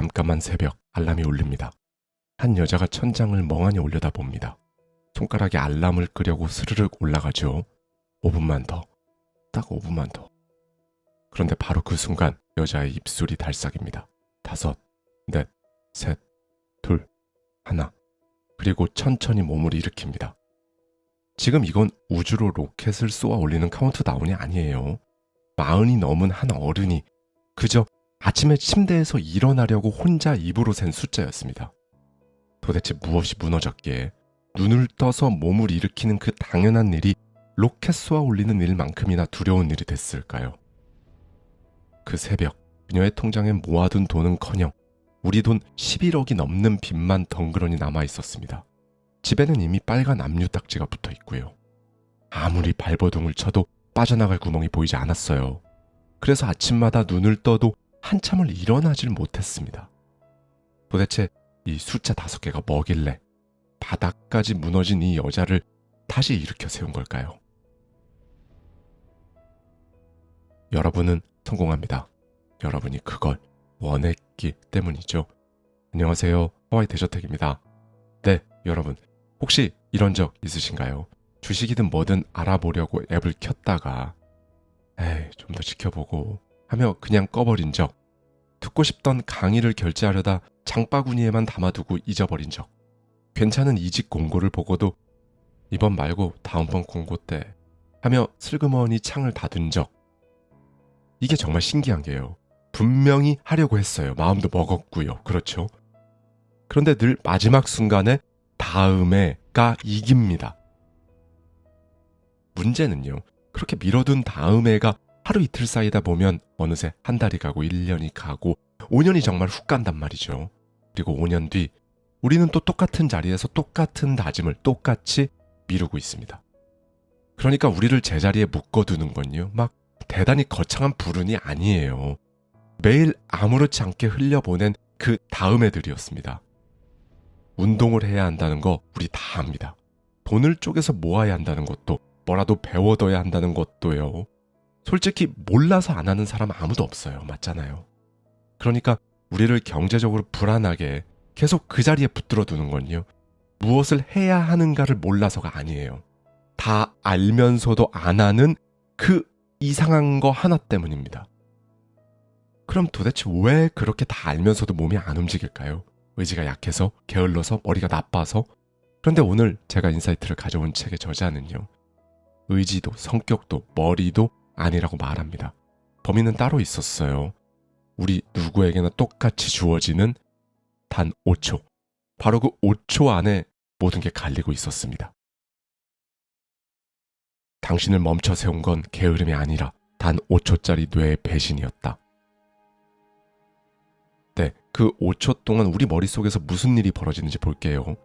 깜깜한 새벽 알람이 울립니다. 한 여자가 천장을 멍하니 올려다봅니다. 손가락에 알람을 끄려고 스르륵 올라가죠. 5분만 더. 딱 5분만 더. 그런데 바로 그 순간 여자의 입술이 달싹입니다. 5, 넷, 셋, 둘, 하나. 그리고 천천히 몸을 일으킵니다. 지금 이건 우주로 로켓을 쏘아 올리는 카운트다운이 아니에요. 40이 넘은 한 어른이 그저 아침에 침대에서 일어나려고 혼자 입으로 센 숫자였습니다. 도대체 무엇이 무너졌기에 눈을 떠서 몸을 일으키는 그 당연한 일이 로켓 쏘아 올리는 일만큼이나 두려운 일이 됐을까요? 그 새벽 그녀의 통장에 모아둔 돈은커녕 우리 돈 11억이 넘는 빚만 덩그러니 남아 있었습니다. 집에는 이미 빨간 압류 딱지가 붙어 있고요. 아무리 발버둥을 쳐도 빠져나갈 구멍이 보이지 않았어요. 그래서 아침마다 눈을 떠도 한참을 일어나질 못했습니다. 도대체 이 숫자 5개가 뭐길래 바닥까지 무너진 이 여자를 다시 일으켜 세운 걸까요? 여러분은 성공합니다. 여러분이 그걸 원했기 때문이죠. 안녕하세요. 하와이 대저택입니다. 네, 여러분. 혹시 이런 적 있으신가요? 주식이든 뭐든 알아보려고 앱을 켰다가 좀 더 지켜보고 하며 그냥 꺼버린 적, 듣고 싶던 강의를 결제하려다 장바구니에만 담아두고 잊어버린 적, 괜찮은 이직 공고를 보고도 이번 말고 다음번 공고 때 하며 슬그머니 창을 닫은 적. 이게 정말 신기한 게요. 분명히 하려고 했어요. 마음도 먹었고요. 그렇죠? 그런데 늘 마지막 순간에 다음에가 이깁니다. 문제는요. 그렇게 미뤄둔 다음에가 하루 이틀 쌓이다 보면 어느새 한 달이 가고 1년이 가고 5년이 정말 훅 간단 말이죠. 그리고 5년 뒤 우리는 또 똑같은 자리에서 똑같은 다짐을 똑같이 미루고 있습니다. 그러니까 우리를 제자리에 묶어두는 건요. 막 대단히 거창한 불운이 아니에요. 매일 아무렇지 않게 흘려보낸 그 다음에들이었습니다. 운동을 해야 한다는 거 우리 다 압니다. 돈을 쪼개서 모아야 한다는 것도 뭐라도 배워둬야 한다는 것도요. 솔직히 몰라서 안 하는 사람 아무도 없어요. 맞잖아요. 그러니까 우리를 경제적으로 불안하게 계속 그 자리에 붙들어 두는 건요. 무엇을 해야 하는가를 몰라서가 아니에요. 다 알면서도 안 하는 그 이상한 거 하나 때문입니다. 그럼 도대체 왜 그렇게 다 알면서도 몸이 안 움직일까요? 의지가 약해서, 게을러서, 머리가 나빠서? 그런데 오늘 제가 인사이트를 가져온 책의 저자는요. 의지도, 성격도, 머리도 아니라고 말합니다. 범인은 따로 있었어요. 우리 누구에게나 똑같이 주어지는 단 5초. 바로 그 5초 안에 모든 게 갈리고 있었습니다. 당신을 멈춰 세운 건 게으름이 아니라 단 5초짜리 뇌의 배신이었다. 네, 그 5초 동안 우리 머릿속에서 무슨 일이 벌어지는지 볼게요.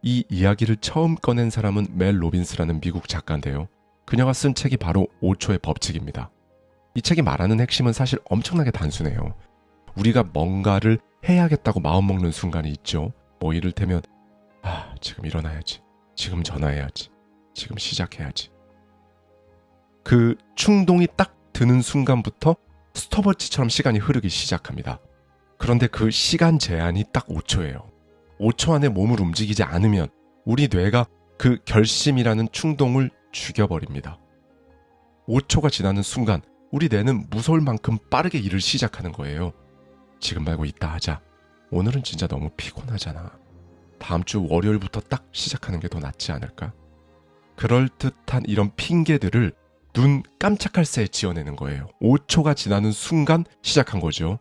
이 이야기를 처음 꺼낸 사람은 멜 로빈스라는 미국 작가인데요. 그녀가 쓴 책이 바로 5초의 법칙입니다. 이 책이 말하는 핵심은 사실 엄청나게 단순해요. 우리가 뭔가를 해야겠다고 마음먹는 순간이 있죠. 뭐 이를테면 지금 일어나야지. 지금 전화해야지. 지금 시작해야지. 그 충동이 딱 드는 순간부터 스톱워치처럼 시간이 흐르기 시작합니다. 그런데 그 시간 제한이 딱 5초예요. 5초 안에 몸을 움직이지 않으면 우리 뇌가 그 결심이라는 충동을 죽여버립니다. 5초가 지나는 순간 우리 뇌는 무서울 만큼 빠르게 일을 시작하는 거예요. 지금 말고 이따 하자. 오늘은 진짜 너무 피곤하잖아. 다음 주 월요일부터 딱 시작하는 게 더 낫지 않을까? 그럴듯한 이런 핑계들을 눈 깜짝할 새에 지어내는 거예요. 5초가 지나는 순간 시작한 거죠.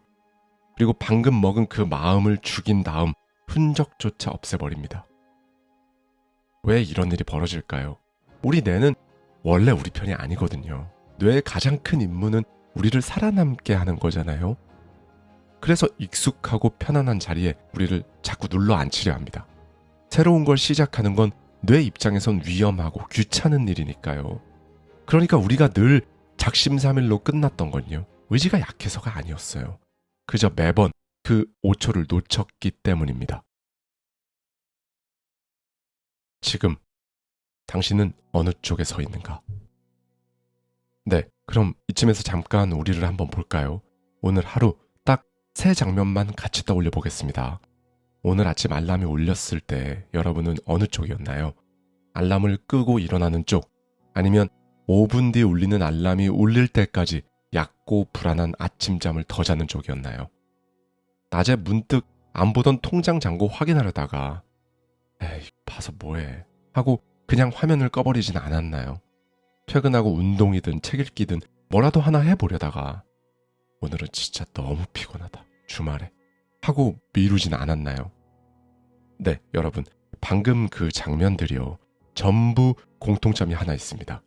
그리고 방금 먹은 그 마음을 죽인 다음 흔적조차 없애버립니다. 왜 이런 일이 벌어질까요? 우리 뇌는 원래 우리 편이 아니거든요. 뇌의 가장 큰 임무는 우리를 살아남게 하는 거잖아요. 그래서 익숙하고 편안한 자리에 우리를 자꾸 눌러 앉히려 합니다. 새로운 걸 시작하는 건 뇌 입장에선 위험하고 귀찮은 일이니까요. 그러니까 우리가 늘 작심삼일로 끝났던 건요. 의지가 약해서가 아니었어요. 그저 매번 그 5초를 놓쳤기 때문입니다. 지금 당신은 어느 쪽에 서 있는가? 네, 그럼 이쯤에서 잠깐 우리를 한번 볼까요? 오늘 하루 딱 세 장면만 같이 떠올려 보겠습니다. 오늘 아침 알람이 울렸을 때 여러분은 어느 쪽이었나요? 알람을 끄고 일어나는 쪽, 아니면 5분 뒤에 울리는 알람이 울릴 때까지 얕고 불안한 아침잠을 더 자는 쪽이었나요? 낮에 문득 안 보던 통장 잔고 확인하려다가 에이, 봐서 뭐해 하고 그냥 화면을 꺼버리진 않았나요? 퇴근하고 운동이든 책 읽기든 뭐라도 하나 해보려다가 오늘은 진짜 너무 피곤하다, 주말에 하고 미루진 않았나요? 네, 여러분, 방금 그 장면들이요, 전부 공통점이 하나 있습니다.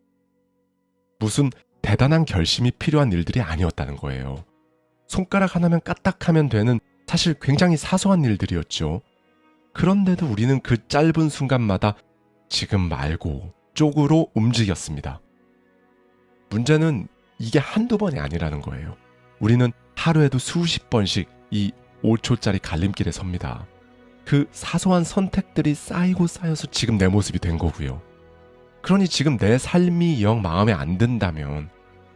무슨 대단한 결심이 필요한 일들이 아니었다는 거예요. 손가락 하나면 까딱하면 되는 사실 굉장히 사소한 일들이었죠. 그런데도 우리는 그 짧은 순간마다 지금 말고 쪽으로 움직였습니다. 문제는 이게 한두 번이 아니라는 거예요. 우리는 하루에도 수십 번씩 이 5초짜리 갈림길에 섭니다. 그 사소한 선택들이 쌓이고 쌓여서 지금 내 모습이 된 거고요. 그러니 지금 내 삶이 영 마음에 안 든다면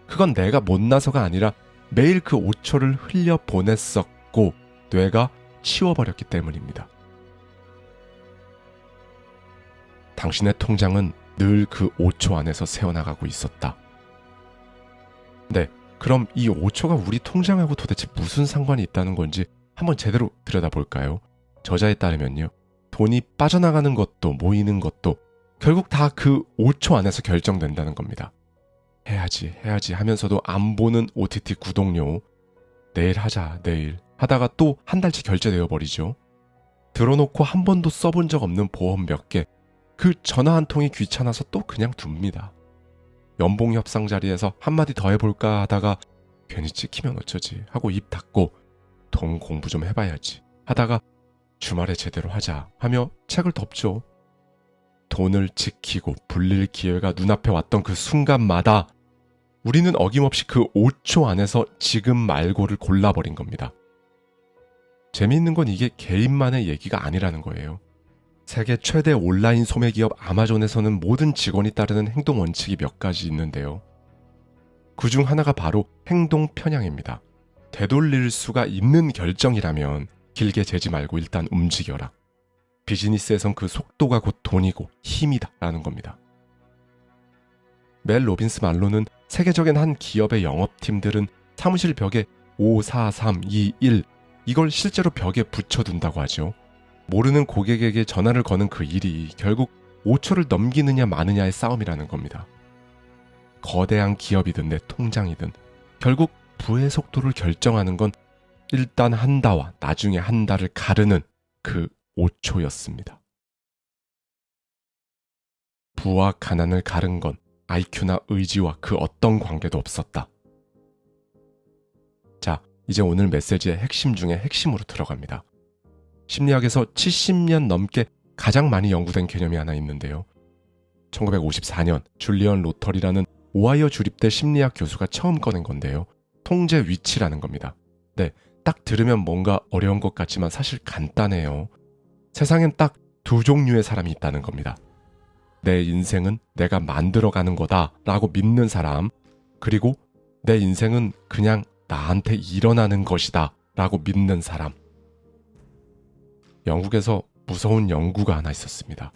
그건 내가 못나서가 아니라 매일 그 5초를 흘려보냈었고 뇌가 치워버렸기 때문입니다. 당신의 통장은 늘 그 5초 안에서 새어나가고 있었다. 네, 그럼 이 5초가 우리 통장하고 도대체 무슨 상관이 있다는 건지 한번 제대로 들여다볼까요? 저자에 따르면요, 돈이 빠져나가는 것도 모이는 것도 결국 다 그 5초 안에서 결정된다는 겁니다. 해야지 하면서도 안 보는 OTT 구독료, 내일 하자 내일 하다가 또 한 달치 결제되어 버리죠. 들어놓고 한 번도 써본 적 없는 보험 몇 개, 그 전화 한 통이 귀찮아서 또 그냥 둡니다. 연봉 협상 자리에서 한마디 더 해볼까 하다가 괜히 찍히면 어쩌지 하고 입 닫고 돈 공부 좀 해봐야지 하다가 주말에 제대로 하자 하며 책을 덮죠. 돈을 지키고 불릴 기회가 눈앞에 왔던 그 순간마다 우리는 어김없이 그 5초 안에서 지금 말고를 골라버린 겁니다. 재미있는 건 이게 개인만의 얘기가 아니라는 거예요. 세계 최대 온라인 소매 기업 아마존에서는 모든 직원이 따르는 행동 원칙이 몇 가지 있는데요. 그중 하나가 바로 행동 편향입니다. 되돌릴 수가 있는 결정이라면 길게 재지 말고 일단 움직여라. 비즈니스에선 그 속도가 곧 돈이고 힘이다 라는 겁니다. 멜 로빈스 말로는 세계적인 한 기업의 영업팀들은 사무실 벽에 5, 4, 3, 2, 1 이걸 실제로 벽에 붙여둔다고 하죠. 모르는 고객에게 전화를 거는 그 일이 결국 5초를 넘기느냐 마느냐의 싸움이라는 겁니다. 거대한 기업이든 내 통장이든 결국 부의 속도를 결정하는 건 일단 한다와 나중에 한다를 가르는 그 5초였습니다. 부와 가난을 가른 건 IQ나 의지와 그 어떤 관계도 없었다. 자, 이제 오늘 메시지의 핵심 중에 핵심으로 들어갑니다. 심리학에서 70년 넘게 가장 많이 연구된 개념이 하나 있는데요. 1954년 줄리언 로털이라는 오하이오 주립대 심리학 교수가 처음 꺼낸 건데요. 통제 위치라는 겁니다. 네, 딱 들으면 뭔가 어려운 것 같지만 사실 간단해요. 세상엔 딱 두 종류의 사람이 있다는 겁니다. 내 인생은 내가 만들어가는 거다 라고 믿는 사람, 그리고 내 인생은 그냥 나한테 일어나는 것이다 라고 믿는 사람. 영국에서 무서운 연구가 하나 있었습니다.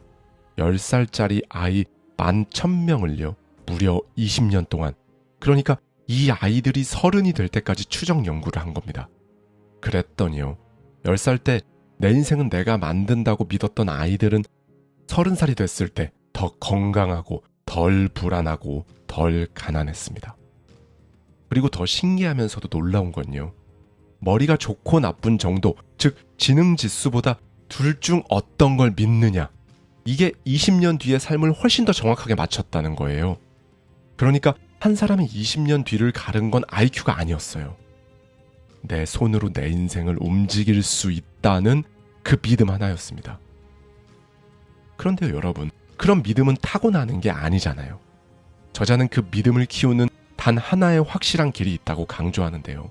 10살짜리 아이 11,000명을요 무려 20년 동안, 그러니까 이 아이들이 30이 될 때까지 추적 연구를 한 겁니다. 그랬더니요, 10살 때 내 인생은 내가 만든다고 믿었던 아이들은 30살이 됐을 때 더 건강하고 덜 불안하고 덜 가난했습니다. 그리고 더 신기하면서도 놀라운 건요, 머리가 좋고 나쁜 정도, 즉 지능 지수보다 둘 중 어떤 걸 믿느냐, 이게 20년 뒤의 삶을 훨씬 더 정확하게 맞췄다는 거예요. 그러니까 한 사람이 20년 뒤를 가른 건 IQ가 아니었어요. 내 손으로 내 인생을 움직일 수 있다는 그 믿음 하나였습니다. 그런데요, 여러분, 그런 믿음은 타고나는 게 아니잖아요. 저자는 그 믿음을 키우는 단 하나의 확실한 길이 있다고 강조하는데요.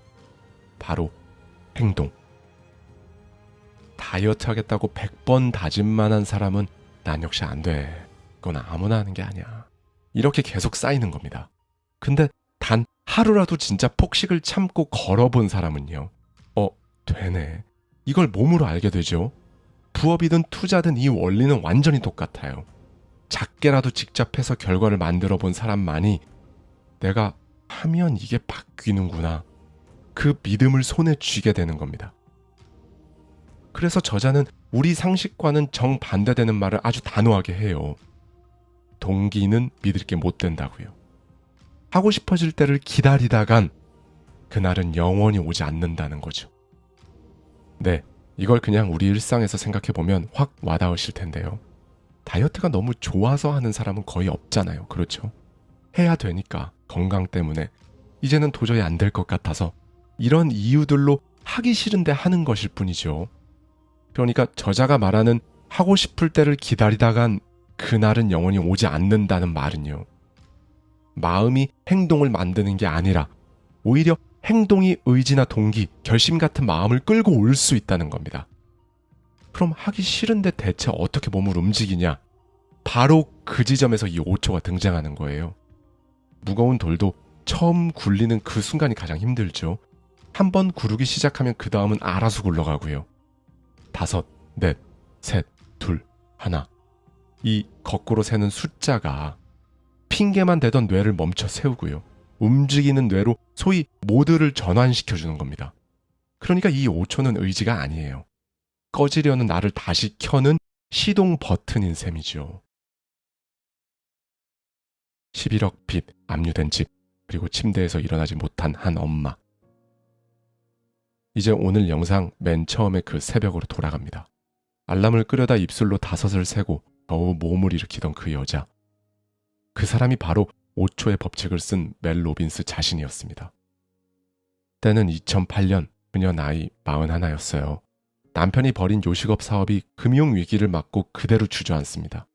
바로 행동. 다이어트 하겠다고 100번 다짐만 한 사람은 난 역시 안 돼, 그건 아무나 하는 게 아니야, 이렇게 계속 쌓이는 겁니다. 근데 단 하루라도 진짜 폭식을 참고 걸어본 사람은요, 되네. 이걸 몸으로 알게 되죠. 부업이든 투자든 이 원리는 완전히 똑같아요. 작게라도 직접 해서 결과를 만들어 본 사람만이 내가 하면 이게 바뀌는구나. 그 믿음을 손에 쥐게 되는 겁니다. 그래서 저자는 우리 상식과는 정반대되는 말을 아주 단호하게 해요. 동기는 믿을 게 못 된다고요. 하고 싶어질 때를 기다리다간 그날은 영원히 오지 않는다는 거죠. 네, 이걸 그냥 우리 일상에서 생각해보면 확 와닿으실 텐데요. 다이어트가 너무 좋아서 하는 사람은 거의 없잖아요. 그렇죠? 해야 되니까, 건강 때문에. 이제는 도저히 안 될 것 같아서 이런 이유들로 하기 싫은데 하는 것일 뿐이죠. 그러니까 저자가 말하는 하고 싶을 때를 기다리다간 그날은 영원히 오지 않는다는 말은요. 마음이 행동을 만드는 게 아니라 오히려 행동이 의지나 동기, 결심 같은 마음을 끌고 올 수 있다는 겁니다. 그럼 하기 싫은데 대체 어떻게 몸을 움직이냐? 바로 그 지점에서 이 5초가 등장하는 거예요. 무거운 돌도 처음 굴리는 그 순간이 가장 힘들죠. 한번 구르기 시작하면 그 다음은 알아서 굴러가고요. 5, 넷, 셋, 둘, 하나. 이 거꾸로 세는 숫자가 핑계만 대던 뇌를 멈춰 세우고요. 움직이는 뇌로 소위 모드를 전환시켜주는 겁니다. 그러니까 이 5초는 의지가 아니에요. 꺼지려는 나를 다시 켜는 시동 버튼인 셈이죠. 11억 빚, 압류된 집, 그리고 침대에서 일어나지 못한 한 엄마. 이제 오늘 영상 맨 처음에 그 새벽으로 돌아갑니다. 알람을 끄려다 입술로 5을 세고 겨우 몸을 일으키던 그 여자. 그 사람이 바로 5초의 법칙을 쓴 멜 로빈스 자신이었습니다. 때는 2008년, 그녀 나이 41였어요. 남편이 벌인 요식업 사업이 금융위기를 맞고 그대로 주저앉습니다.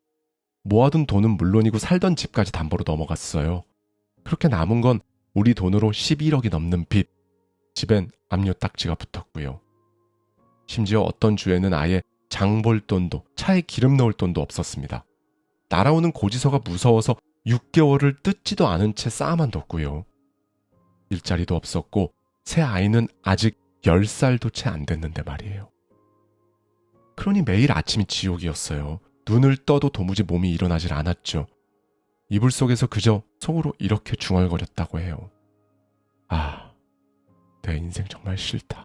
모아둔 돈은 물론이고 살던 집까지 담보로 넘어갔어요. 그렇게 남은 건 우리 돈으로 11억이 넘는 빚. 집엔 압류 딱지가 붙었고요. 심지어 어떤 주에는 아예 장 볼 돈도, 차에 기름 넣을 돈도 없었습니다. 날아오는 고지서가 무서워서 6개월을 뜯지도 않은 채 쌓아만 뒀고요. 일자리도 없었고 새 아이는 아직 10살도 채 안 됐는데 말이에요. 그러니 매일 아침이 지옥이었어요. 눈을 떠도 도무지 몸이 일어나질 않았죠. 이불 속에서 그저 속으로 이렇게 중얼거렸다고 해요. 아, 내 인생 정말 싫다.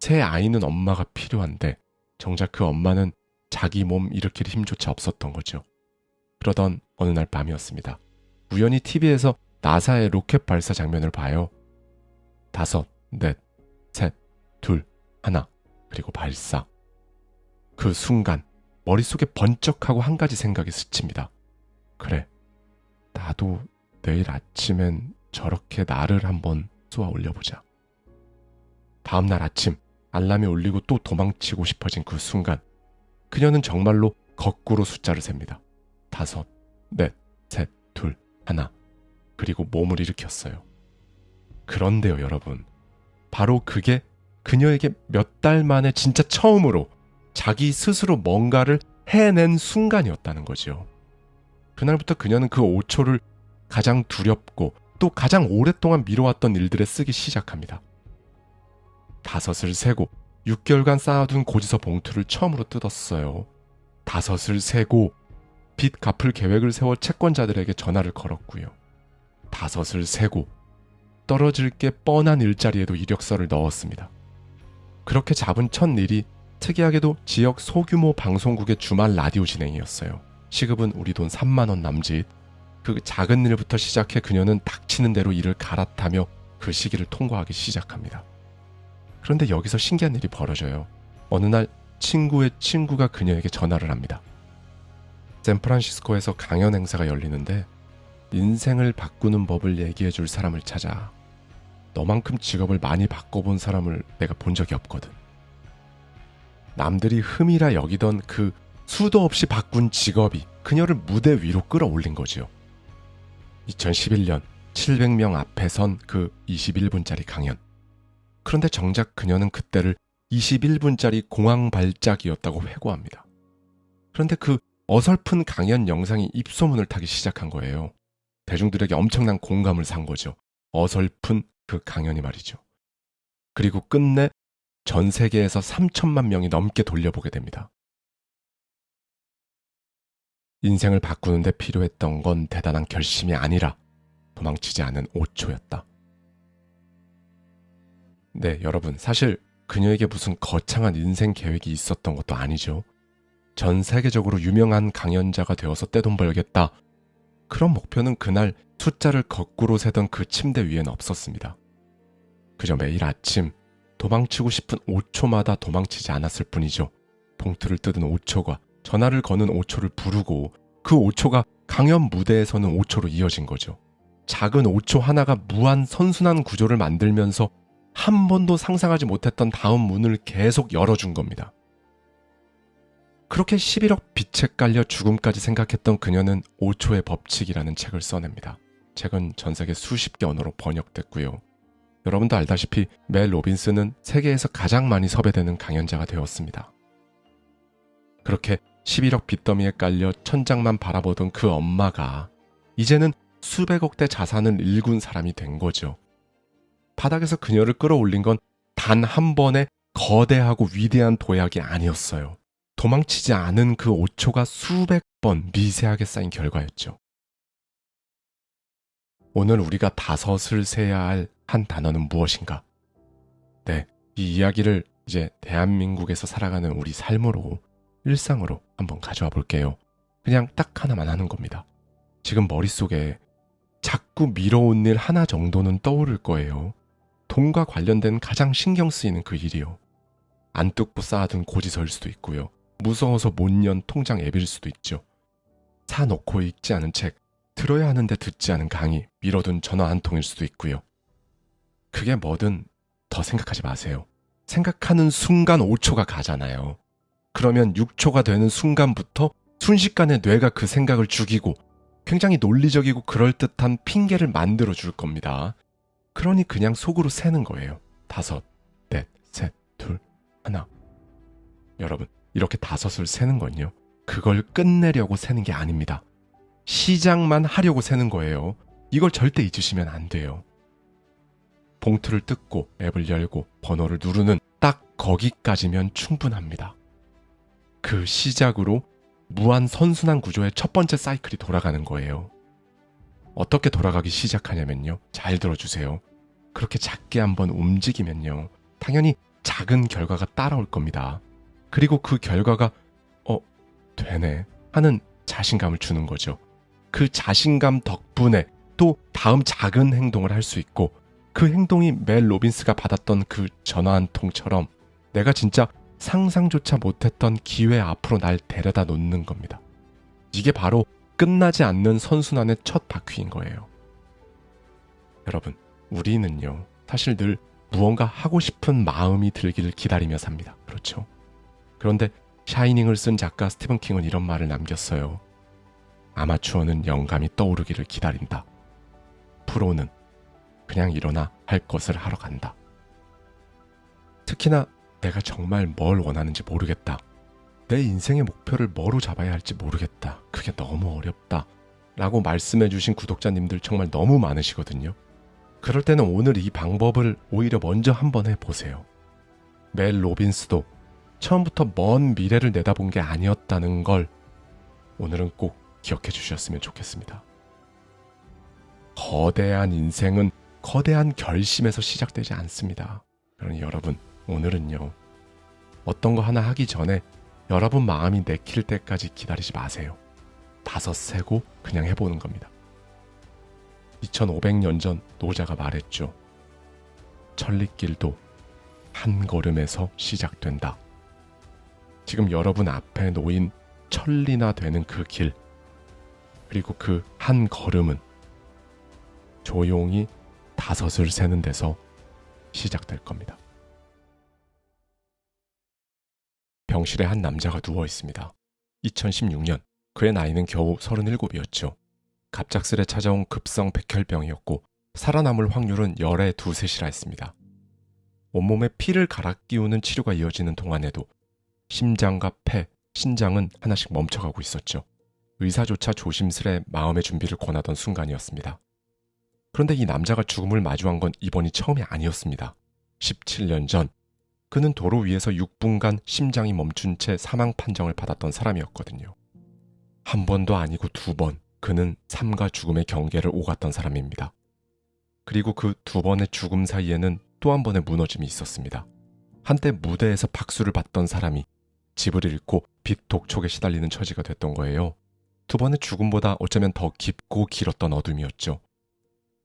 새 아이는 엄마가 필요한데 정작 그 엄마는 자기 몸 일으킬 힘조차 없었던 거죠. 그러던 어느 날 밤이었습니다. 우연히 TV에서 나사의 로켓 발사 장면을 봐요. 5, 넷, 셋, 둘, 하나, 그리고 발사. 그 순간 머릿속에 번쩍하고 한 가지 생각이 스칩니다. 그래, 나도 내일 아침엔 저렇게 나를 한번 쏘아 올려보자. 다음날 아침 알람이 울리고 또 도망치고 싶어진 그 순간 그녀는 정말로 거꾸로 숫자를 셉니다. 5, 넷, 셋, 둘, 하나. 그리고 몸을 일으켰어요. 그런데요, 여러분. 바로 그게 그녀에게 몇 달 만에 진짜 처음으로 자기 스스로 뭔가를 해낸 순간이었다는 거죠. 그날부터 그녀는 그 5초를 가장 두렵고 또 가장 오랫동안 미뤄왔던 일들에 쓰기 시작합니다. 5을 세고 6개월간 쌓아둔 고지서 봉투를 처음으로 뜯었어요. 5을 세고 빚 갚을 계획을 세워 채권자들에게 전화를 걸었고요. 5을 세고 떨어질 게 뻔한 일자리에도 이력서를 넣었습니다. 그렇게 잡은 첫 일이 특이하게도 지역 소규모 방송국의 주말 라디오 진행이었어요. 시급은 우리 돈 3만 원 남짓. 그 작은 일부터 시작해 그녀는 닥치는 대로 일을 갈아타며 그 시기를 통과하기 시작합니다. 그런데 여기서 신기한 일이 벌어져요. 어느 날 친구의 친구가 그녀에게 전화를 합니다. 샌프란시스코에서 강연 행사가 열리는데 인생을 바꾸는 법을 얘기해 줄 사람을 찾아. 너만큼 직업을 많이 바꿔본 사람을 내가 본 적이 없거든. 남들이 흠이라 여기던 그 수도 없이 바꾼 직업이 그녀를 무대 위로 끌어올린 거지요. 2011년 700명 앞에 선 그 21분짜리 강연. 그런데 정작 그녀는 그때를 21분짜리 공황 발작이었다고 회고합니다. 그런데 그 어설픈 강연 영상이 입소문을 타기 시작한 거예요. 대중들에게 엄청난 공감을 산 거죠. 어설픈 그 강연이 말이죠. 그리고 끝내 전 세계에서 3천만 명이 넘게 돌려보게 됩니다. 인생을 바꾸는 데 필요했던 건 대단한 결심이 아니라 도망치지 않은 5초였다. 네, 여러분, 사실 그녀에게 무슨 거창한 인생 계획이 있었던 것도 아니죠. 전 세계적으로 유명한 강연자가 되어서 떼돈 벌겠다. 그런 목표는 그날 숫자를 거꾸로 세던 그 침대 위엔 없었습니다. 그저 매일 아침 도망치고 싶은 5초마다 도망치지 않았을 뿐이죠. 봉투를 뜯은 5초가 전화를 거는 5초를 부르고 그 5초가 강연 무대에 서는 5초로 이어진 거죠. 작은 5초 하나가 무한 선순환 구조를 만들면서 한 번도 상상하지 못했던 다음 문을 계속 열어준 겁니다. 그렇게 11억 빛에 깔려 죽음까지 생각했던 그녀는 5초의 법칙이라는 책을 써냅니다. 책은 전 세계 수십 개 언어로 번역됐고요. 여러분도 알다시피 멜 로빈스는 세계에서 가장 많이 섭외되는 강연자가 되었습니다. 그렇게 11억 빚더미에 깔려 천장만 바라보던 그 엄마가 이제는 수백억 대 자산을 일군 사람이 된 거죠. 바닥에서 그녀를 끌어올린 건 단 한 번의 거대하고 위대한 도약이 아니었어요. 도망치지 않은 그 5초가 수백 번 미세하게 쌓인 결과였죠. 오늘 우리가 다섯을 세야 할 한 단어는 무엇인가? 네, 이 이야기를 이제 대한민국에서 살아가는 우리 삶으로, 일상으로 한번 가져와 볼게요. 그냥 딱 하나만 하는 겁니다. 지금 머릿속에 자꾸 미뤄온 일 하나 정도는 떠오를 거예요. 돈과 관련된 가장 신경 쓰이는 그 일이요. 안 뜯고 쌓아둔 고지서일 수도 있고요. 무서워서 못 연 통장 앱일 수도 있죠. 사놓고 읽지 않은 책, 들어야 하는데 듣지 않은 강의, 미뤄둔 전화 한 통일 수도 있고요. 그게 뭐든 더 생각하지 마세요. 생각하는 순간 5초가 가잖아요. 그러면 6초가 되는 순간부터 순식간에 뇌가 그 생각을 죽이고 굉장히 논리적이고 그럴듯한 핑계를 만들어 줄 겁니다. 그러니 그냥 속으로 세는 거예요. 5, 넷, 셋, 둘, 하나. 여러분, 이렇게 5을 세는 건요. 그걸 끝내려고 세는 게 아닙니다. 시작만 하려고 세는 거예요. 이걸 절대 잊으시면 안 돼요. 봉투를 뜯고 앱을 열고 번호를 누르는 딱 거기까지면 충분합니다. 그 시작으로 무한 선순환 구조의 첫 번째 사이클이 돌아가는 거예요. 어떻게 돌아가기 시작하냐면요. 잘 들어주세요. 그렇게 작게 한번 움직이면요. 당연히 작은 결과가 따라올 겁니다. 그리고 그 결과가 되네 하는 자신감을 주는 거죠. 그 자신감 덕분에 또 다음 작은 행동을 할 수 있고 그 행동이 멜 로빈스가 받았던 그 전화 한 통처럼 내가 진짜 상상조차 못했던 기회 앞으로 날 데려다 놓는 겁니다. 이게 바로 끝나지 않는 선순환의 첫 바퀴인 거예요. 여러분, 우리는요, 사실 늘 무언가 하고 싶은 마음이 들기를 기다리며 삽니다. 그렇죠? 그런데 샤이닝을 쓴 작가 스티븐 킹은 이런 말을 남겼어요. 아마추어는 영감이 떠오르기를 기다린다. 프로는 그냥 일어나 할 것을 하러 간다. 특히나 내가 정말 뭘 원하는지 모르겠다. 내 인생의 목표를 뭐로 잡아야 할지 모르겠다. 그게 너무 어렵다. 라고 말씀해 주신 구독자님들 정말 너무 많으시거든요. 그럴 때는 오늘 이 방법을 오히려 먼저 한번 해보세요. 멜 로빈스도 처음부터 먼 미래를 내다본 게 아니었다는 걸 오늘은 꼭 기억해 주셨으면 좋겠습니다. 거대한 인생은 거대한 결심에서 시작되지 않습니다. 그러니 여러분, 오늘은요, 어떤 거 하나 하기 전에 여러분 마음이 내킬 때까지 기다리지 마세요. 5 세고 그냥 해보는 겁니다. 2500년 전 노자가 말했죠. 천리길도 한 걸음에서 시작된다. 지금 여러분 앞에 놓인 천리나 되는 그 길, 그리고 그 한 걸음은 조용히 5을 세는 데서 시작될 겁니다. 병실에 한 남자가 누워 있습니다. 2016년, 그의 나이는 겨우 37이었죠. 갑작스레 찾아온 급성 백혈병이었고 살아남을 확률은 열의 두셋이라 했습니다. 온몸에 피를 갈아 끼우는 치료가 이어지는 동안에도 심장과 폐, 신장은 하나씩 멈춰가고 있었죠. 의사조차 조심스레 마음의 준비를 권하던 순간이었습니다. 그런데 이 남자가 죽음을 마주한 건 이번이 처음이 아니었습니다. 17년 전 그는 도로 위에서 6분간 심장이 멈춘 채 사망 판정을 받았던 사람이었거든요. 한 번도 아니고 2번 그는 삶과 죽음의 경계를 오갔던 사람입니다. 그리고 그 2번의 죽음 사이에는 또 한 번의 무너짐이 있었습니다. 한때 무대에서 박수를 받던 사람이 집을 잃고 빚 독촉에 시달리는 처지가 됐던 거예요. 2번의 죽음보다 어쩌면 더 깊고 길었던 어둠이었죠.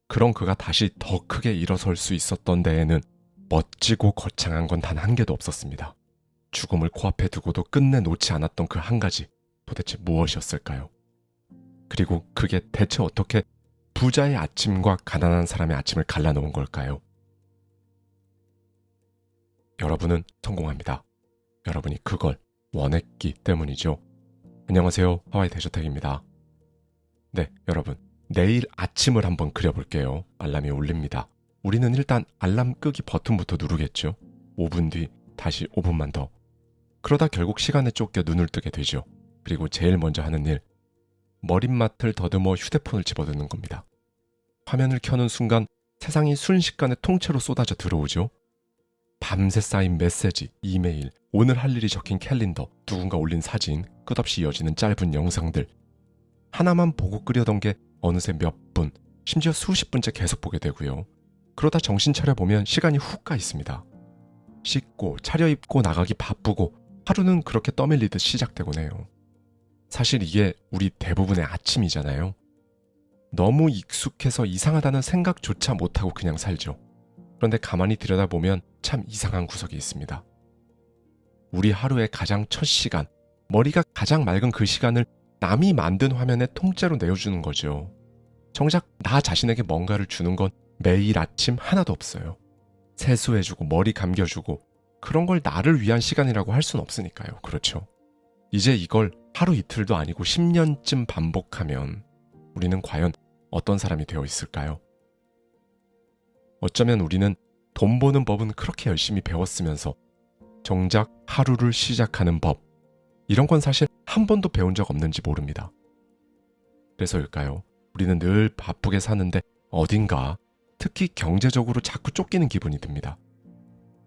그런 그가 다시 더 크게 일어설 수 있었던 데에는 멋지고 거창한 건 단 한 개도 없었습니다. 죽음을 코앞에 두고도 끝내 놓지 않았던 그 한 가지, 도대체 무엇이었을까요? 그리고 그게 대체 어떻게 부자의 아침과 가난한 사람의 아침을 갈라놓은 걸까요? 여러분은 성공합니다. 여러분이 그걸 원했기 때문이죠. 안녕하세요. 하와이 대저택입니다. 네, 여러분. 내일 아침을 한번 그려볼게요. 알람이 울립니다. 우리는 일단 알람 끄기 버튼부터 누르겠죠. 5분 뒤 다시 5분만 더. 그러다 결국 시간에 쫓겨 눈을 뜨게 되죠. 그리고 제일 먼저 하는 일, 머릿맡을 더듬어 휴대폰을 집어드는 겁니다. 화면을 켜는 순간 세상이 순식간에 통째로 쏟아져 들어오죠. 밤새 쌓인 메시지, 이메일, 오늘 할 일이 적힌 캘린더, 누군가 올린 사진, 끝없이 이어지는 짧은 영상들. 하나만 보고 끄려던 게 어느새 몇 분, 심지어 수십 분째 계속 보게 되고요. 그러다 정신 차려보면 시간이 훅 가 있습니다. 씻고 차려입고 나가기 바쁘고 하루는 그렇게 떠밀리듯 시작되곤 해요. 사실 이게 우리 대부분의 아침이잖아요. 너무 익숙해서 이상하다는 생각조차 못하고 그냥 살죠. 그런데 가만히 들여다보면 참 이상한 구석이 있습니다. 우리 하루의 가장 첫 시간, 머리가 가장 맑은 그 시간을 남이 만든 화면에 통째로 내어주는 거죠. 정작 나 자신에게 뭔가를 주는 건 매일 아침 하나도 없어요. 세수해주고 머리 감겨주고 그런 걸 나를 위한 시간이라고 할 순 없으니까요. 그렇죠? 이제 이걸 하루 이틀도 아니고 10년쯤 반복하면 우리는 과연 어떤 사람이 되어 있을까요? 어쩌면 우리는 돈 버는 법은 그렇게 열심히 배웠으면서 정작 하루를 시작하는 법, 이런 건 사실 한 번도 배운 적 없는지 모릅니다. 그래서일까요? 우리는 늘 바쁘게 사는데 어딘가 특히 경제적으로 자꾸 쫓기는 기분이 듭니다.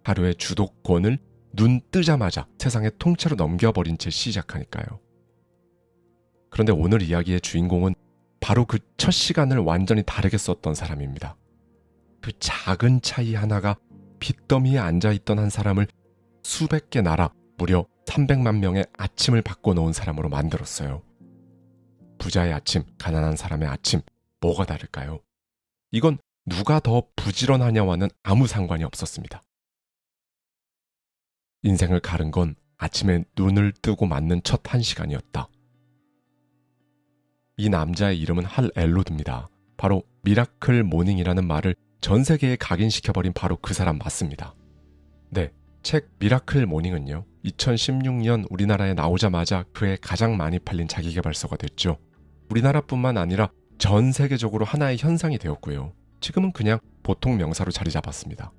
하루의 주도권을 눈 뜨자마자 세상에 통째로 넘겨버린 채 시작하니까요. 그런데 오늘 이야기의 주인공은 바로 그 첫 시간을 완전히 다르게 썼던 사람입니다. 그 작은 차이 하나가 빚더미에 앉아있던 한 사람을 수백 개 나라 무려 300만 명의 아침을 바꿔놓은 사람으로 만들었어요. 부자의 아침, 가난한 사람의 아침, 뭐가 다를까요? 이건 누가 더 부지런하냐와는 아무 상관이 없었습니다. 인생을 가른 건 아침에 눈을 뜨고 맞는 첫 1시간이었다. 이 남자의 이름은 할 엘로드입니다. 바로 미라클 모닝이라는 말을 전 세계에 각인시켜버린 바로 그 사람 맞습니다. 네, 책 미라클 모닝은요, 2016년 우리나라에 나오자마자 그해 가장 많이 팔린 자기계발서가 됐죠. 우리나라뿐만 아니라 전 세계적으로 하나의 현상이 되었고요. 지금은 그냥 보통 명사로 자리 잡았습니다.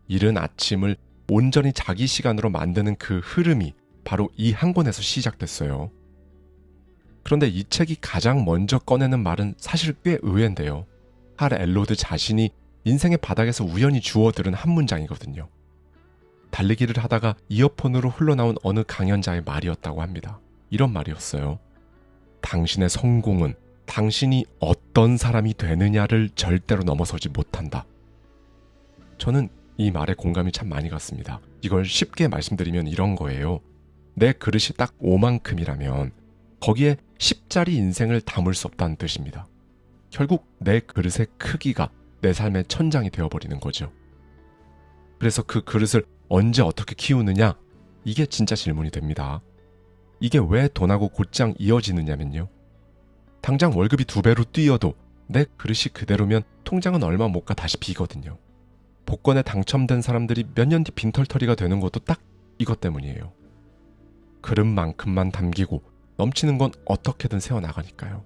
이른 아침을 온전히 자기 시간으로 만드는 그 흐름이 바로 이 한 권에서 시작됐어요. 그런데 이 책이 가장 먼저 꺼내는 말은 사실 꽤 의외인데요. 할 엘로드 자신이 인생의 바닥에서 우연히 주워들은 한 문장이거든요. 달리기를 하다가 이어폰으로 흘러나온 어느 강연자의 말이었다고 합니다. 이런 말이었어요. 당신의 성공은 당신이 어떤 사람이 되느냐를 절대로 넘어서지 못한다. 저는 이 말에 공감이 참 많이 갔습니다. 이걸 쉽게 말씀드리면 이런 거예요. 내 그릇이 딱 5만큼이라면 거기에 10짜리 인생을 담을 수 없다는 뜻입니다. 결국 내 그릇의 크기가 내 삶의 천장이 되어버리는 거죠. 그래서 그 그릇을 언제 어떻게 키우느냐? 이게 진짜 질문이 됩니다. 이게 왜 돈하고 곧장 이어지느냐면요. 당장 월급이 2배로 뛰어도 내 그릇이 그대로면 통장은 얼마 못 가 다시 비거든요. 복권에 당첨된 사람들이 몇 년 뒤 빈털터리가 되는 것도 딱 이것 때문이에요. 그릇만큼만 담기고 넘치는 건 어떻게든 세워나가니까요.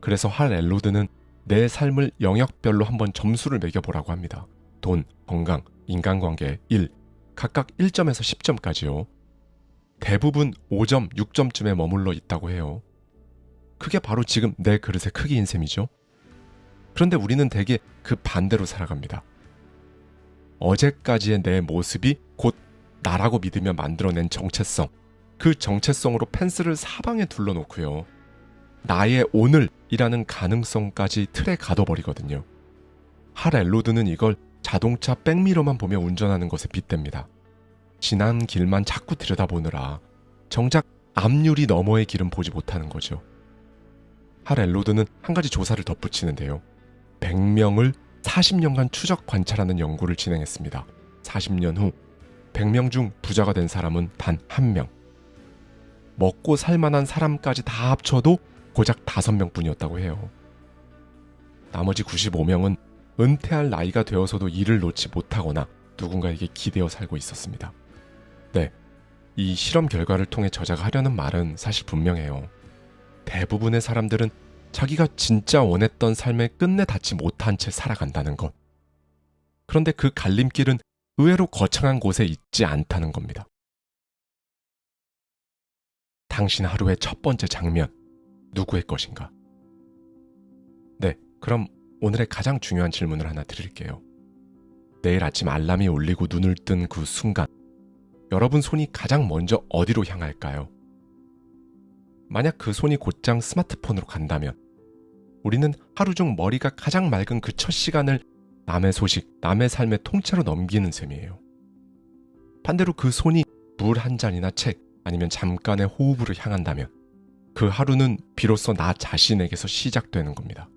그래서 할 엘로드는 내 삶을 영역별로 한번 점수를 매겨보라고 합니다. 돈, 건강, 인간관계, 일, 각각 1점에서 10점까지요. 대부분 5점, 6점쯤에 머물러 있다고 해요. 그게 바로 지금 내 그릇의 크기인 셈이죠. 그런데 우리는 대개 그 반대로 살아갑니다. 어제까지의 내 모습이 곧 나라고 믿으며 만들어낸 정체성, 그 정체성으로 펜스를 사방에 둘러놓고요. 나의 오늘이라는 가능성까지 틀에 가둬버리거든요. 할 엘로드는 이걸 자동차 백미러만 보며 운전하는 것에 빗댑니다. 지난 길만 자꾸 들여다보느라 정작 앞유리 너머의 길은 보지 못하는 거죠. 할 엘로드는 한 가지 조사를 덧붙이는데요. 100명을 40년간 추적 관찰하는 연구를 진행했습니다. 40년 후 100명 중 부자가 된 사람은 단 1명. 먹고 살만한 사람까지 다 합쳐도 고작 5명뿐이었다고 해요. 나머지 95명은 은퇴할 나이가 되어서도 일을 놓지 못하거나 누군가에게 기대어 살고 있었습니다. 네, 이 실험 결과를 통해 저자가 하려는 말은 사실 분명해요. 대부분의 사람들은 자기가 진짜 원했던 삶에 끝내 닿지 못한 채 살아간다는 것. 그런데 그 갈림길은 의외로 거창한 곳에 있지 않다는 겁니다. 당신 하루의 첫 번째 장면, 누구의 것인가? 네, 그럼 오늘의 가장 중요한 질문을 하나 드릴게요. 내일 아침 알람이 울리고 눈을 뜬 그 순간, 여러분 손이 가장 먼저 어디로 향할까요? 만약 그 손이 곧장 스마트폰으로 간다면 우리는 하루 중 머리가 가장 맑은 그 첫 시간을 남의 소식, 남의 삶의 통째로 넘기는 셈이에요. 반대로 그 손이 물 한 잔이나 책, 아니면 잠깐의 호흡으로 향한다면 그 하루는 비로소 나 자신에게서 시작되는 겁니다.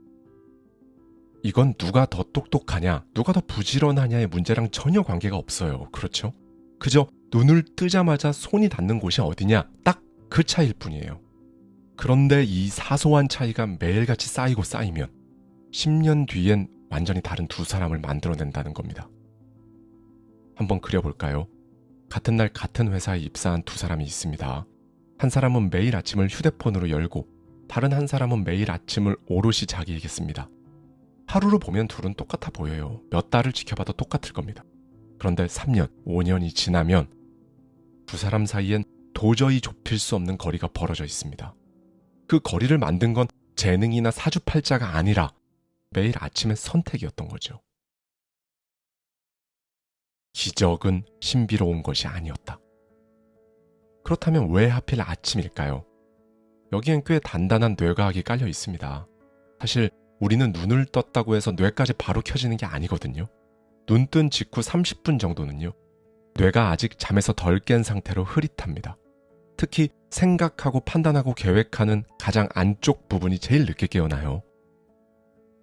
이건 누가 더 똑똑하냐, 누가 더 부지런하냐의 문제랑 전혀 관계가 없어요. 그렇죠? 그저 눈을 뜨자마자 손이 닿는 곳이 어디냐, 딱 그 차이일 뿐이에요. 그런데 이 사소한 차이가 매일같이 쌓이고 쌓이면 10년 뒤엔 완전히 다른 두 사람을 만들어낸다는 겁니다. 한번 그려볼까요? 같은 날 같은 회사에 입사한 두 사람이 있습니다. 한 사람은 매일 아침을 휴대폰으로 열고 다른 한 사람은 매일 아침을 오롯이 자기에게 씁니다. 하루로 보면 둘은 똑같아 보여요. 몇 달을 지켜봐도 똑같을 겁니다. 그런데 3년, 5년이 지나면 두 사람 사이엔 도저히 좁힐 수 없는 거리가 벌어져 있습니다. 그 거리를 만든 건 재능이나 사주팔자가 아니라 매일 아침의 선택이었던 거죠. 기적은 신비로운 것이 아니었다. 그렇다면 왜 하필 아침일까요? 여기엔 꽤 단단한 뇌과학이 깔려 있습니다. 사실 우리는 눈을 떴다고 해서 뇌까지 바로 켜지는 게 아니거든요. 눈 뜬 직후 30분 정도는요, 뇌가 아직 잠에서 덜 깬 상태로 흐릿합니다. 특히 생각하고 판단하고 계획하는 가장 안쪽 부분이 제일 늦게 깨어나요.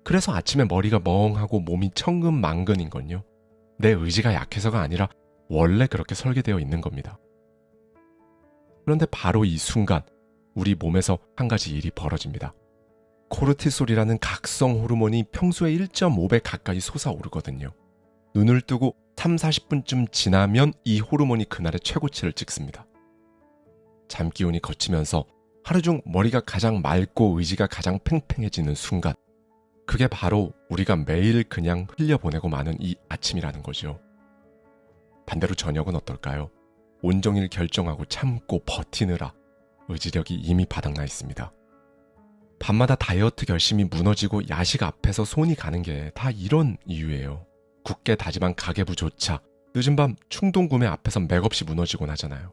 그래서 아침에 머리가 멍하고 몸이 천근만근인 건요, 내 의지가 약해서가 아니라 원래 그렇게 설계되어 있는 겁니다. 그런데 바로 이 순간 우리 몸에서 한 가지 일이 벌어집니다. 코르티솔이라는 각성 호르몬이 평소에 1.5배 가까이 솟아오르거든요. 눈을 뜨고 30-40분쯤 지나면 이 호르몬이 그날의 최고치를 찍습니다. 잠기운이 거치면서 하루 중 머리가 가장 맑고 의지가 가장 팽팽해지는 순간, 그게 바로 우리가 매일 그냥 흘려보내고 마는 이 아침이라는 거죠. 반대로 저녁은 어떨까요? 온종일 결정하고 참고 버티느라 의지력이 이미 바닥나 있습니다. 밤마다 다이어트 결심이 무너지고 야식 앞에서 손이 가는 게 다 이런 이유예요. 굳게 다짐한 가계부조차 늦은 밤 충동구매 앞에서 맥없이 무너지곤 하잖아요.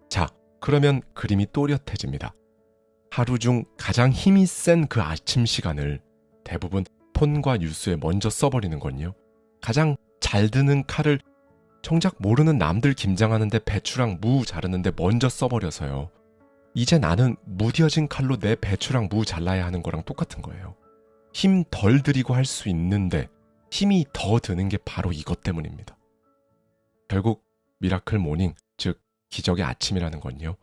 자, 그러면 그림이 또렷해집니다. 하루 중 가장 힘이 센 그 아침 시간을 대부분 폰과 뉴스에 먼저 써버리는 건요, 가장 잘 드는 칼을 정작 모르는 남들 김장하는데 배추랑 무 자르는데 먼저 써버려서요, 이제 나는 무뎌진 칼로 내 배추랑 무 잘라야 하는 거랑 똑같은 거예요. 힘 덜 들이고 할 수 있는데 힘이 더 드는 게 바로 이것 때문입니다. 결국 미라클 모닝, 즉 기적의 아침이라는 건요,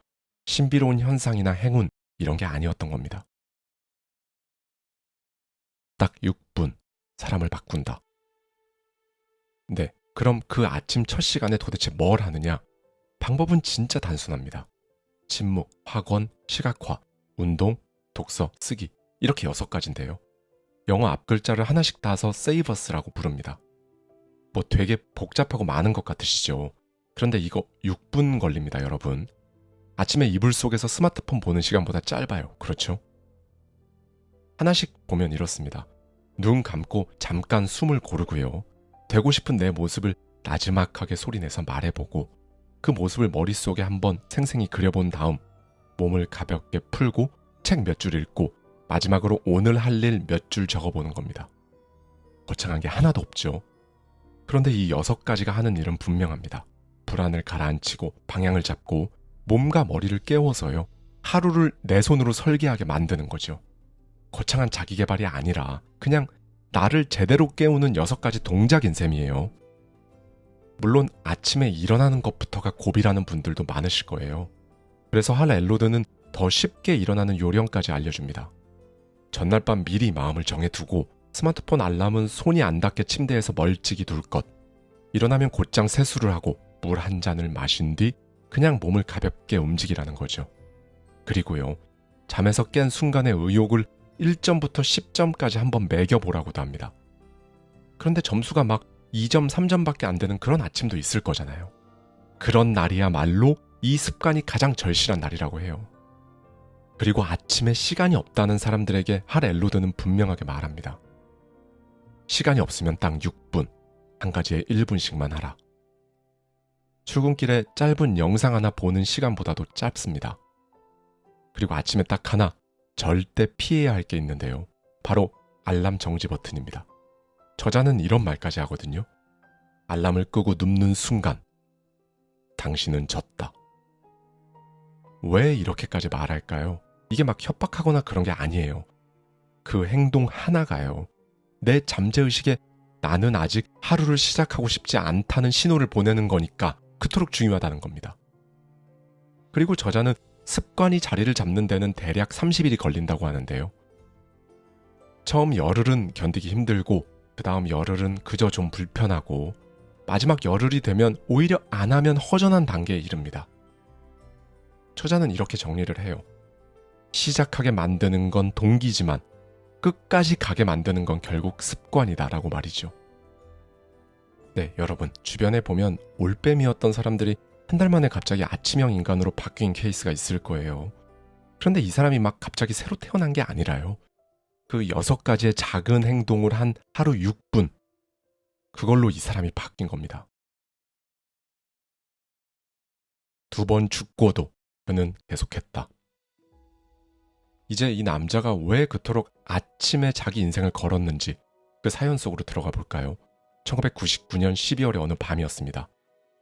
신비로운 현상이나 행운 이런 게 아니었던 겁니다. 딱 6분 사람을 바꾼다. 네, 그럼 그 아침 첫 시간에 도대체 뭘 하느냐? 방법은 진짜 단순합니다. 침묵, 학원, 시각화, 운동, 독서, 쓰기, 이렇게 6가지인데요. 영어 앞글자를 하나씩 따서 세이버스라고 부릅니다. 뭐 되게 복잡하고 많은 것 같으시죠? 그런데 이거 6분 걸립니다, 여러분. 아침에 이불 속에서 스마트폰 보는 시간보다 짧아요. 그렇죠? 하나씩 보면 이렇습니다. 눈 감고 잠깐 숨을 고르고요. 되고 싶은 내 모습을 나지막하게 소리내서 말해보고 그 모습을 머릿속에 한번 생생히 그려본 다음 몸을 가볍게 풀고 책 몇 줄 읽고 마지막으로 오늘 할 일 몇 줄 적어보는 겁니다. 거창한 게 하나도 없죠. 그런데 이 6가지가 하는 일은 분명합니다. 불안을 가라앉히고 방향을 잡고 몸과 머리를 깨워서요. 하루를 내 손으로 설계하게 만드는 거죠. 거창한 자기계발이 아니라 그냥 나를 제대로 깨우는 6가지 동작인 셈이에요. 물론 아침에 일어나는 것부터가 고비라는 분들도 많으실 거예요. 그래서 할 엘로드는 더 쉽게 일어나는 요령까지 알려줍니다. 전날 밤 미리 마음을 정해두고 스마트폰 알람은 손이 안 닿게 침대에서 멀찍이 둘 것. 일어나면 곧장 세수를 하고 물 한 잔을 마신 뒤 그냥 몸을 가볍게 움직이라는 거죠. 그리고요, 잠에서 깬 순간의 의욕을 1점부터 10점까지 한번 매겨보라고도 합니다. 그런데 점수가 막 2점, 3점밖에 안 되는 그런 아침도 있을 거잖아요. 그런 날이야말로 이 습관이 가장 절실한 날이라고 해요. 그리고 아침에 시간이 없다는 사람들에게 할 엘로드는 분명하게 말합니다. 시간이 없으면 딱 6분, 한 가지에 1분씩만 하라. 출근길에 짧은 영상 하나 보는 시간보다도 짧습니다. 그리고 아침에 딱 하나 절대 피해야 할 게 있는데요. 바로 알람 정지 버튼입니다. 저자는 이런 말까지 하거든요. 알람을 끄고 눕는 순간 당신은 졌다. 왜 이렇게까지 말할까요? 이게 막 협박하거나 그런 게 아니에요. 그 행동 하나가요. 내 잠재의식에 나는 아직 하루를 시작하고 싶지 않다는 신호를 보내는 거니까 그토록 중요하다는 겁니다. 그리고 저자는 습관이 자리를 잡는 데는 대략 30일이 걸린다고 하는데요. 처음 열흘은 견디기 힘들고 그 다음 열흘은 그저 좀 불편하고 마지막 열흘이 되면 오히려 안 하면 허전한 단계에 이릅니다. 저자는 이렇게 정리를 해요. 시작하게 만드는 건 동기지만 끝까지 가게 만드는 건 결국 습관이다라고 말이죠. 네, 여러분, 주변에 보면 올빼미였던 사람들이 한 달 만에 갑자기 아침형 인간으로 바뀐 케이스가 있을 거예요. 그런데 이 사람이 막 갑자기 새로 태어난 게 아니라요. 그 6가지의 작은 행동을 한 하루 6분, 그걸로 이 사람이 바뀐 겁니다. 2번 죽고도 그는 계속했다. 이제 이 남자가 왜 그토록 아침에 자기 인생을 걸었는지 그 사연 속으로 들어가 볼까요? 1999년 12월의 어느 밤이었습니다.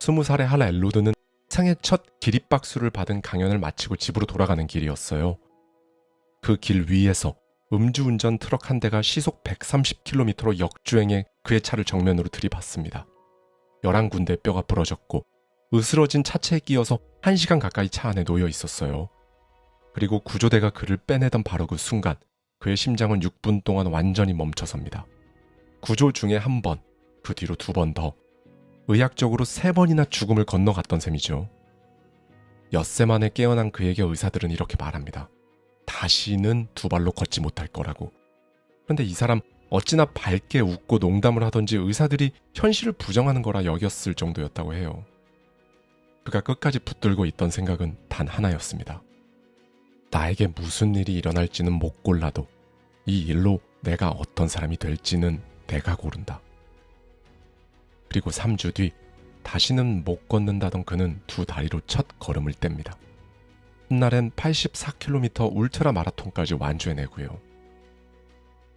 20살의 할 엘로드는 생애 첫 기립박수를 받은 강연을 마치고 집으로 돌아가는 길이었어요. 그 길 위에서 음주운전 트럭 한 대가 시속 130km로 역주행해 그의 차를 정면으로 들이받습니다. 11군데 뼈가 부러졌고 으스러진 차체에 끼어서 1시간 가까이 차 안에 놓여 있었어요. 그리고 구조대가 그를 빼내던 바로 그 순간 그의 심장은 6분 동안 완전히 멈춰섭니다. 구조 중에 한 번, 그 뒤로 2번 더, 의학적으로 3번이나 죽음을 건너갔던 셈이죠. 엿새 만에 깨어난 그에게 의사들은 이렇게 말합니다. 다시는 2발로 걷지 못할 거라고. 그런데 이 사람 어찌나 밝게 웃고 농담을 하던지 의사들이 현실을 부정하는 거라 여겼을 정도였다고 해요. 그가 끝까지 붙들고 있던 생각은 단 하나였습니다. 나에게 무슨 일이 일어날지는 못 골라도 이 일로 내가 어떤 사람이 될지는 내가 고른다. 그리고 3주 뒤 다시는 못 걷는다던 그는 2다리로 첫 걸음을 뗍니다. 훗날엔 84km 울트라 마라톤까지 완주해내고요.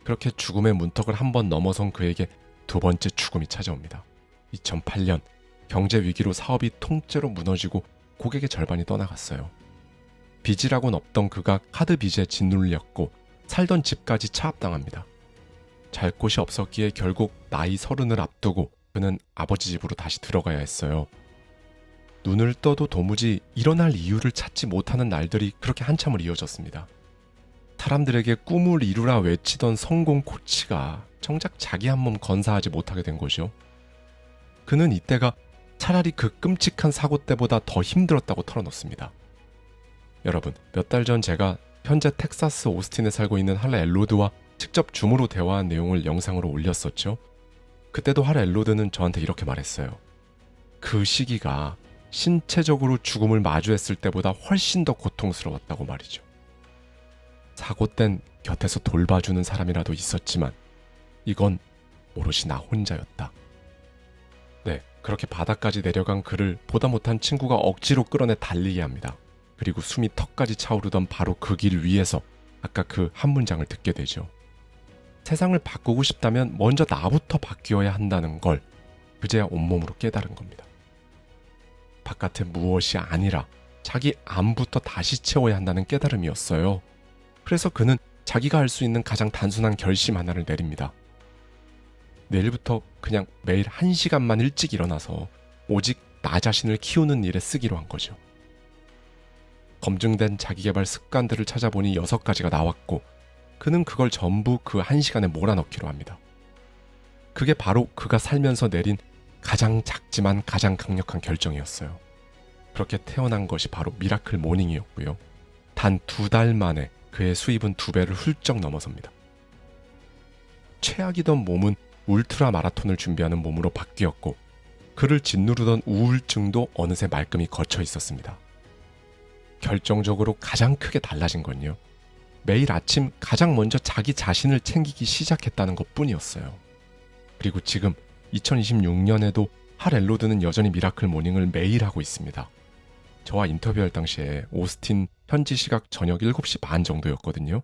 그렇게 죽음의 문턱을 한번 넘어선 그에게 2번째 죽음이 찾아옵니다. 2008년 경제 위기로 사업이 통째로 무너지고 고객의 절반이 떠나갔어요. 빚이라고는 없던 그가 카드 빚에 짓눌렸고 살던 집까지 차압당합니다. 잘 곳이 없었기에 결국 나이 30을 앞두고 그는 아버지 집으로 다시 들어가야 했어요. 눈을 떠도 도무지 일어날 이유를 찾지 못하는 날들이 그렇게 한참을 이어졌습니다. 사람들에게 꿈을 이루라 외치던 성공 코치가 정작 자기 한 몸 건사하지 못하게 된 거죠. 그는 이때가 차라리 그 끔찍한 사고 때보다 더 힘들었다고 털어놓습니다. 여러분, 몇 달 전 제가 현재 텍사스 오스틴에 살고 있는 할 엘로드와 직접 줌으로 대화한 내용을 영상으로 올렸었죠. 그때도 할 엘로드는 저한테 이렇게 말했어요. 그 시기가 신체적으로 죽음을 마주했을 때보다 훨씬 더 고통스러웠다고 말이죠. 사고 땐 곁에서 돌봐주는 사람이라도 있었지만 이건 오롯이 나 혼자였다. 그렇게 바닥까지 내려간 그를 보다 못한 친구가 억지로 끌어내 달리게 합니다. 그리고 숨이 턱까지 차오르던 바로 그 길 위에서 아까 그 한 문장을 듣게 되죠. 세상을 바꾸고 싶다면 먼저 나부터 바뀌어야 한다는 걸 그제야 온몸으로 깨달은 겁니다. 바깥의 무엇이 아니라 자기 안부터 다시 채워야 한다는 깨달음이었어요. 그래서 그는 자기가 할 수 있는 가장 단순한 결심 하나를 내립니다. 내일부터 그냥 매일 1시간만 일찍 일어나서 오직 나 자신을 키우는 일에 쓰기로 한 거죠. 검증된 자기계발 습관들을 찾아보니 6가지가 나왔고 그는 그걸 전부 그 1시간에 몰아넣기로 합니다. 그게 바로 그가 살면서 내린 가장 작지만 가장 강력한 결정이었어요. 그렇게 태어난 것이 바로 미라클 모닝이었고요. 단 2달 만에 그의 수입은 2배를 훌쩍 넘어섭니다. 최악이던 몸은 울트라 마라톤을 준비하는 몸으로 바뀌었고 그를 짓누르던 우울증도 어느새 말끔히 거쳐 있었습니다. 결정적으로 가장 크게 달라진 건요. 매일 아침 가장 먼저 자기 자신을 챙기기 시작했다는 것뿐이었어요. 그리고 지금 2026년에도 할 엘로드는 여전히 미라클 모닝을 매일 하고 있습니다. 저와 인터뷰할 당시에 오스틴 현지 시각 저녁 7시 반 정도였거든요.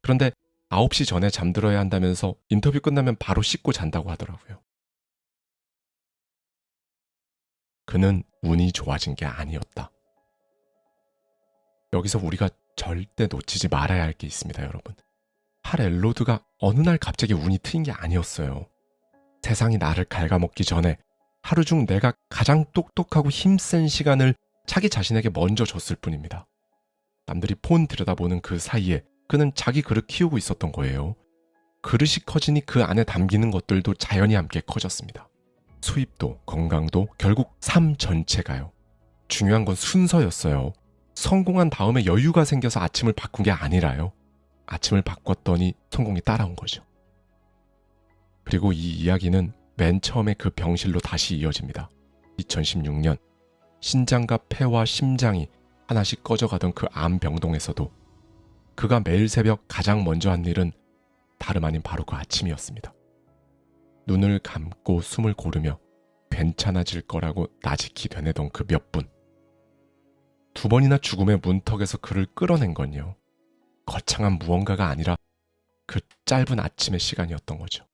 그런데 9시 전에 잠들어야 한다면서 인터뷰 끝나면 바로 씻고 잔다고 하더라고요. 그는 운이 좋아진 게 아니었다. 여기서 우리가 절대 놓치지 말아야 할 게 있습니다, 여러분. 할 엘로드가 어느 날 갑자기 운이 트인 게 아니었어요. 세상이 나를 갉아먹기 전에 하루 중 내가 가장 똑똑하고 힘센 시간을 자기 자신에게 먼저 줬을 뿐입니다. 남들이 폰 들여다보는 그 사이에 그는 자기 그릇 키우고 있었던 거예요. 그릇이 커지니 그 안에 담기는 것들도 자연히 함께 커졌습니다. 수입도 건강도 결국 삶 전체가요. 중요한 건 순서였어요. 성공한 다음에 여유가 생겨서 아침을 바꾼 게 아니라요. 아침을 바꿨더니 성공이 따라온 거죠. 그리고 이 이야기는 맨 처음에 그 병실로 다시 이어집니다. 2016년 신장과 폐와 심장이 하나씩 꺼져가던 그 암병동에서도 그가 매일 새벽 가장 먼저 한 일은 다름 아닌 바로 그 아침이었습니다. 눈을 감고 숨을 고르며 괜찮아질 거라고 나직히 되뇌던 그 몇 분. 2번이나 죽음의 문턱에서 그를 끌어낸 건요. 거창한 무언가가 아니라 그 짧은 아침의 시간이었던 거죠.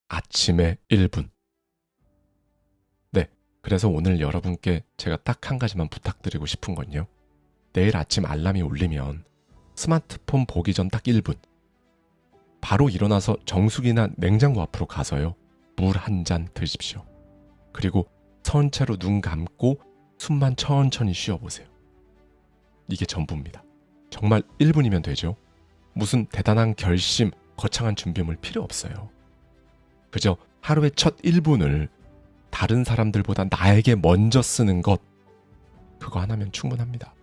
아침의 1분. 네, 그래서 오늘 여러분께 제가 딱 한 가지만 부탁드리고 싶은 건요. 내일 아침 알람이 울리면 스마트폰 보기 전 딱 1분. 바로 일어나서 정수기나 냉장고 앞으로 가서요. 물 한 잔 드십시오. 그리고 선체로 눈 감고 숨만 천천히 쉬어보세요. 이게 전부입니다. 정말 1분이면 되죠. 무슨 대단한 결심, 거창한 준비물 필요 없어요. 그저 하루의 첫 1분을 다른 사람들보다 나에게 먼저 쓰는 것, 그거 하나면 충분합니다.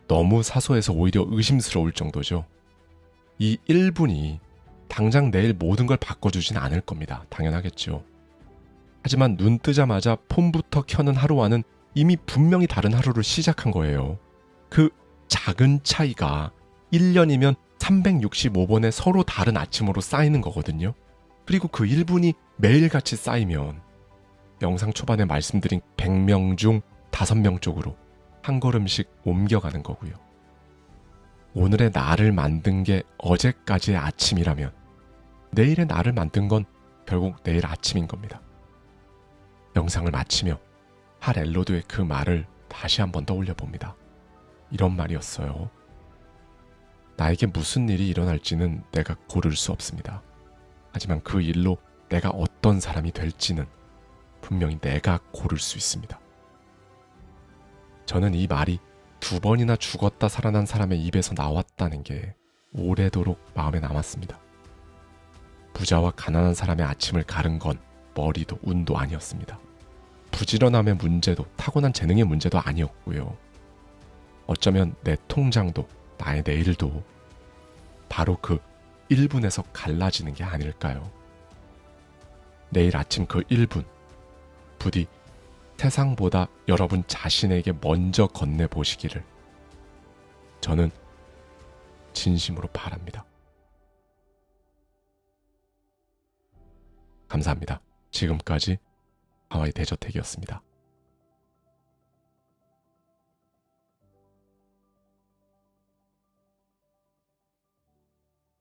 너무 사소해서 오히려 의심스러울 정도죠. 이 1분이 당장 내일 모든 걸 바꿔주진 않을 겁니다. 당연하겠죠. 하지만 눈 뜨자마자 폰부터 켜는 하루와는 이미 분명히 다른 하루를 시작한 거예요. 그 작은 차이가 1년이면 365번의 서로 다른 아침으로 쌓이는 거거든요. 그리고 그 1분이 매일같이 쌓이면 영상 초반에 말씀드린 100명 중 5명 쪽으로 한 걸음씩 옮겨가는 거고요. 오늘의 나를 만든 게 어제까지의 아침이라면 내일의 나를 만든 건 결국 내일 아침인 겁니다. 영상을 마치며 할 엘로드의 그 말을 다시 한번 떠올려 봅니다. 이런 말이었어요. 나에게 무슨 일이 일어날지는 내가 고를 수 없습니다. 하지만 그 일로 내가 어떤 사람이 될지는 분명히 내가 고를 수 있습니다. 저는 이 말이 2번이나 죽었다 살아난 사람의 입에서 나왔다는 게 오래도록 마음에 남았습니다. 부자와 가난한 사람의 아침을 가른 건 머리도 운도 아니었습니다. 부지런함의 문제도 타고난 재능의 문제도 아니었고요. 어쩌면 내 통장도 나의 내일도 바로 그 1분에서 갈라지는 게 아닐까요? 내일 아침 그 1분, 부디 세상보다 여러분 자신에게 먼저 건네보시기를 저는 진심으로 바랍니다. 감사합니다. 지금까지 하와이 대저택이었습니다.